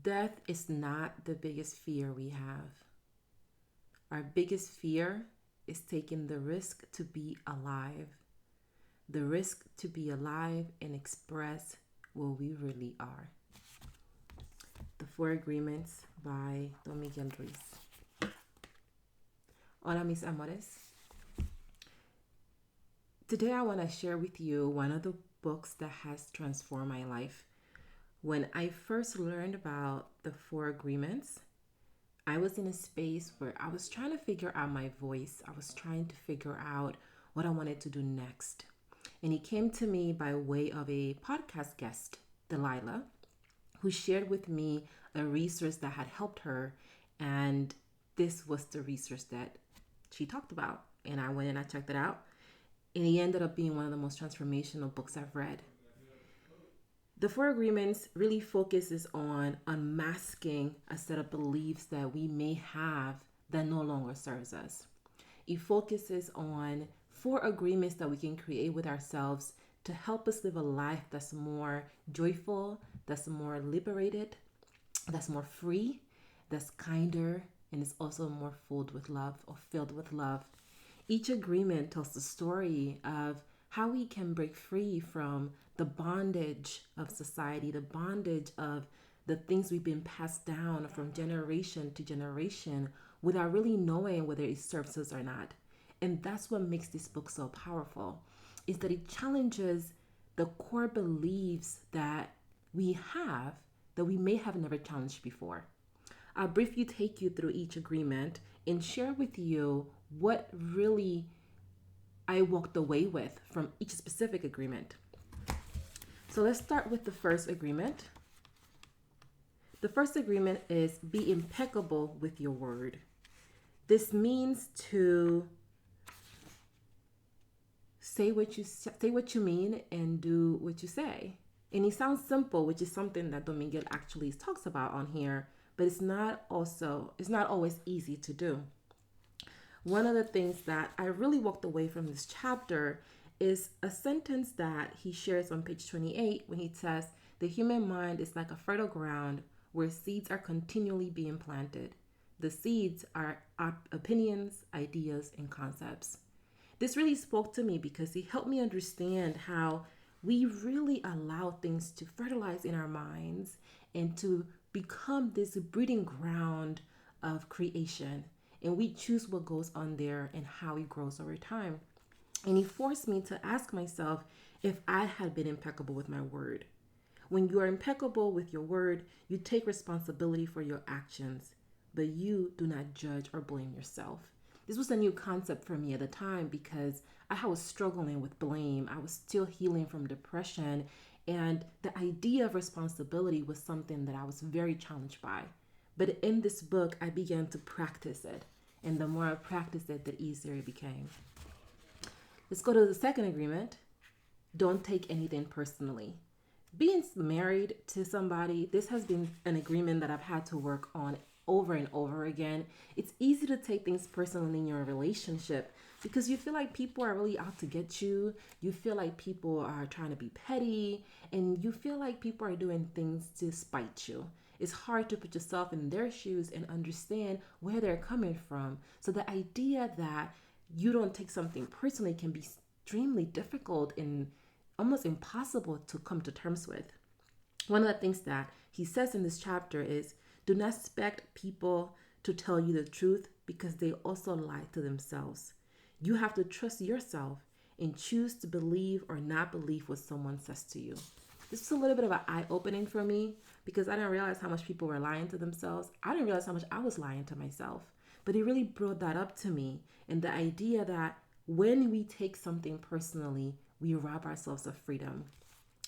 Death is not the biggest fear we have. Our biggest fear is taking the risk to be alive. The risk to be alive and express what we really are. The Four Agreements by Don Miguel Ruiz. Hola, mis amores. Today I want to share with you one of the books that has transformed my life. When I first learned about the Four Agreements, I was in a space where I was trying to figure out my voice. I was trying to figure out what I wanted to do next. And he came to me by way of a podcast guest, Delilah, who shared with me a resource that had helped her. And this was the resource that she talked about. And I went and I checked it out. And it ended up being one of the most transformational books I've read. The Four Agreements really focuses on unmasking a set of beliefs that we may have that no longer serves us. It focuses on 4 agreements that we can create with ourselves to help us live a life that's more joyful, that's more liberated, that's more free, that's kinder, and is also more filled with love. Each agreement tells the story of how we can break free from the bondage of society, the bondage of the things we've been passed down from generation to generation without really knowing whether it serves us or not. And that's what makes this book so powerful, is that it challenges the core beliefs that we have that we may have never challenged before. I'll briefly take you through each agreement and share with you what really I walked away with from each specific agreement. So let's start with the first agreement. The first agreement is be impeccable with your word. This means to say what you mean and do what you say. And it sounds simple, which is something that Don Miguel actually talks about on here, but it's not always easy to do. One of the things that I really walked away from this chapter is a sentence that he shares on page 28 when he says, the human mind is like a fertile ground where seeds are continually being planted. The seeds are opinions, ideas, and concepts. This really spoke to me because it helped me understand how we really allow things to fertilize in our minds and to become this breeding ground of creation. And we choose what goes on there and how it grows over time. And it forced me to ask myself if I had been impeccable with my word. When you are impeccable with your word, you take responsibility for your actions, but you do not judge or blame yourself. This was a new concept for me at the time because I was struggling with blame. I was still healing from depression. And the idea of responsibility was something that I was very challenged by. But in this book, I began to practice it. And the more I practiced it, the easier it became. Let's go to the second agreement. Don't take anything personally. Being married to somebody, this has been an agreement that I've had to work on over and over again. It's easy to take things personally in your relationship because you feel like people are really out to get you. You feel like people are trying to be petty, and you feel like people are doing things to spite you. It's hard to put yourself in their shoes and understand where they're coming from. So the idea that you don't take something personally can be extremely difficult and almost impossible to come to terms with. One of the things that he says in this chapter is, do not expect people to tell you the truth because they also lie to themselves. You have to trust yourself and choose to believe or not believe what someone says to you. This was a little bit of an eye-opening for me because I didn't realize how much people were lying to themselves. I didn't realize how much I was lying to myself. But it really brought that up to me. And the idea that when we take something personally, we rob ourselves of freedom.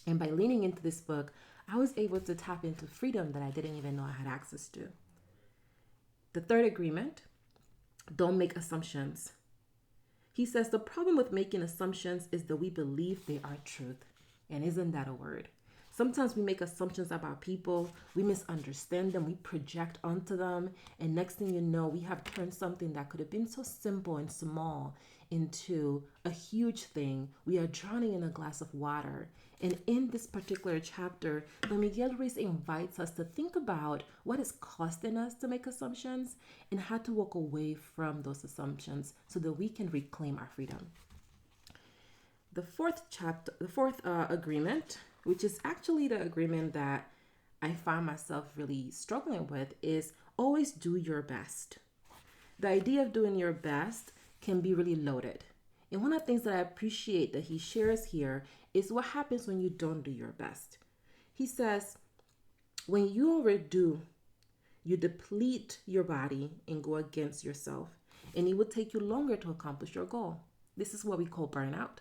And by leaning into this book, I was able to tap into freedom that I didn't even know I had access to. The third agreement, don't make assumptions. He says the problem with making assumptions is that we believe they are truth. And isn't that a word? Sometimes we make assumptions about people, we misunderstand them, we project onto them, and next thing you know, we have turned something that could have been so simple and small into a huge thing. We are drowning in a glass of water. And in this particular chapter, Don Miguel Ruiz invites us to think about what is costing us to make assumptions and how to walk away from those assumptions so that we can reclaim our freedom. The fourth agreement, which is actually the agreement that I find myself really struggling with, is always do your best. The idea of doing your best can be really loaded. And one of the things that I appreciate that he shares here is what happens when you don't do your best. He says, when you overdo, you deplete your body and go against yourself, and it will take you longer to accomplish your goal. This is what we call burnout.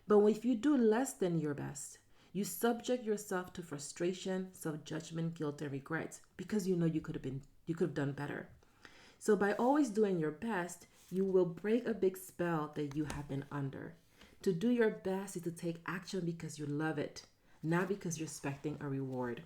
But if you do less than your best, you subject yourself to frustration, self-judgment, guilt, and regret because you know you could have done better. So by always doing your best, you will break a big spell that you have been under. To do your best is to take action because you love it, not because you're expecting a reward.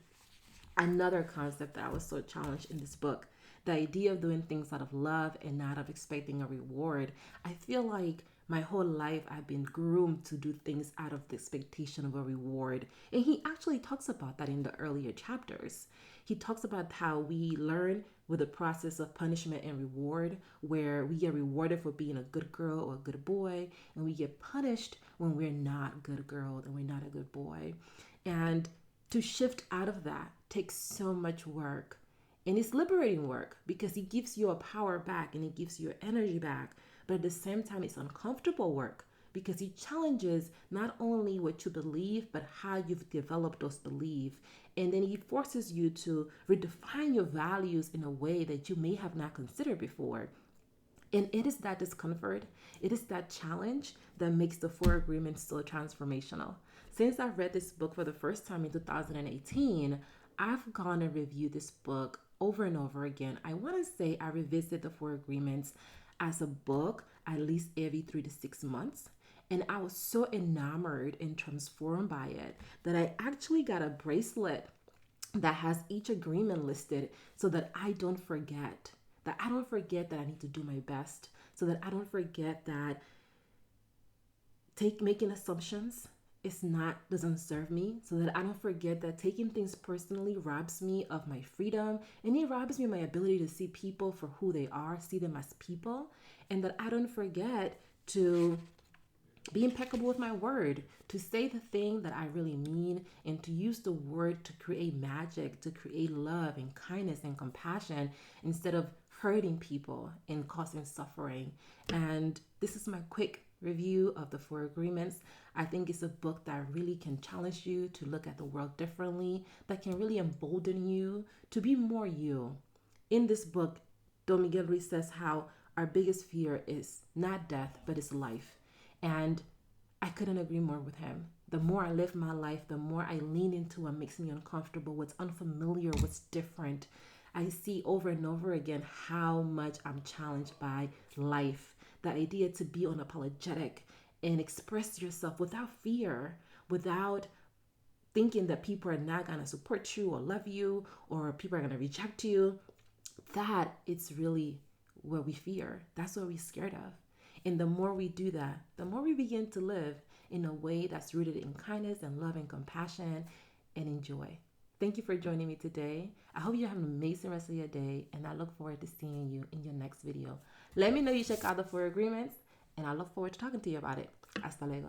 Another concept that I was so challenged in this book, the idea of doing things out of love and not of expecting a reward. I feel like my whole life I've been groomed to do things out of the expectation of a reward. And he actually talks about that in the earlier chapters. He talks about how we learn with the process of punishment and reward, where we get rewarded for being a good girl or a good boy, and we get punished when we're not a good girl and we're not a good boy. And to shift out of that takes so much work. And it's liberating work because it gives you a power back and it gives you energy back. But at the same time, it's uncomfortable work because it challenges not only what you believe, but how you've developed those beliefs. And then it forces you to redefine your values in a way that you may have not considered before. And it is that discomfort, it is that challenge that makes the Four Agreements so transformational. Since I've read this book for the first time in 2018, I've gone and reviewed this book over and over again. I want to say I revisit the Four Agreements as a book at least every 3 to 6 months. And I was so enamored and transformed by it that I actually got a bracelet that has each agreement listed so that I don't forget. That I don't forget that I need to do my best. So that I don't forget that making assumptions doesn't serve me, so that I don't forget that taking things personally robs me of my freedom, and it robs me of my ability to see people for who they are, see them as people, and that I don't forget to be impeccable with my word, to say the thing that I really mean, and to use the word to create magic, to create love and kindness and compassion instead of hurting people and causing suffering. And this is my quick review of the Four Agreements. I think it's a book that really can challenge you to look at the world differently, that can really embolden you to be more you. In this book, Don Miguel Ruiz says how our biggest fear is not death, but it's life. And I couldn't agree more with him. The more I live my life, the more I lean into what makes me uncomfortable, what's unfamiliar, what's different. I see over and over again how much I'm challenged by life. The idea to be unapologetic and express yourself without fear, without thinking that people are not going to support you or love you, or people are going to reject you. That it's really what we fear. That's what we're scared of. And the more we do that, the more we begin to live in a way that's rooted in kindness and love and compassion and in joy. Thank you for joining me today. I hope you have an amazing rest of your day, and I look forward to seeing you in your next video. Let me know you check out the Four Agreements, and I look forward to talking to you about it. Hasta luego.